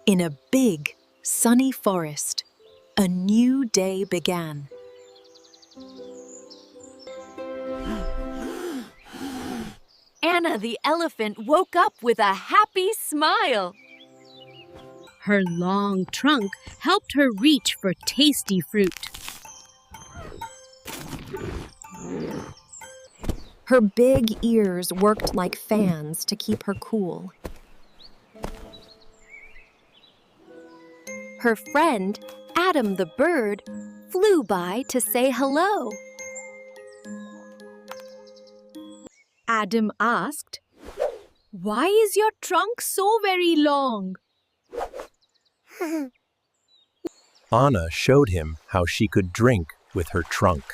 In a big, sunny forest, a new day began. Anna the elephant woke up with a happy smile. Her long trunk helped her reach for tasty fruit. Her big ears worked like fans to keep her cool. Her friend, Adam the bird, flew by to say hello. Adam asked, "Why is your trunk so very long?" Anna showed him how she could drink with her trunk.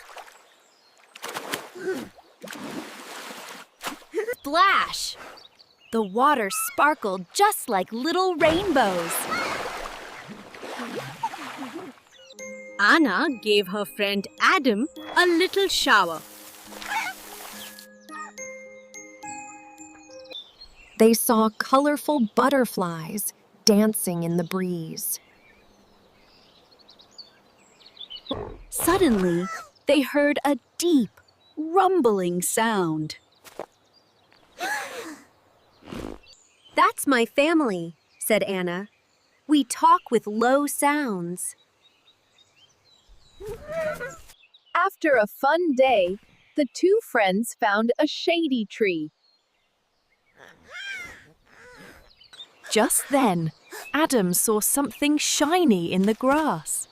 Splash! The water sparkled just like little rainbows. Anna gave her friend Adam a little shower. They saw colorful butterflies dancing in the breeze. Suddenly, they heard a deep, rumbling sound. "That's my family," said Anna. "We talk with low sounds." After a fun day, the two friends found a shady tree. Just then, Adam saw something shiny in the grass.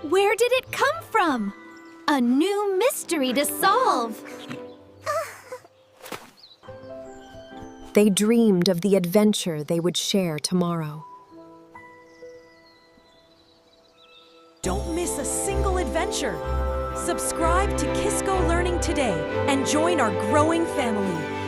Where did it come from? A new mystery to solve. They dreamed of the adventure they would share tomorrow. Don't miss a single adventure. Subscribe to Kisco Learning today and join our growing family.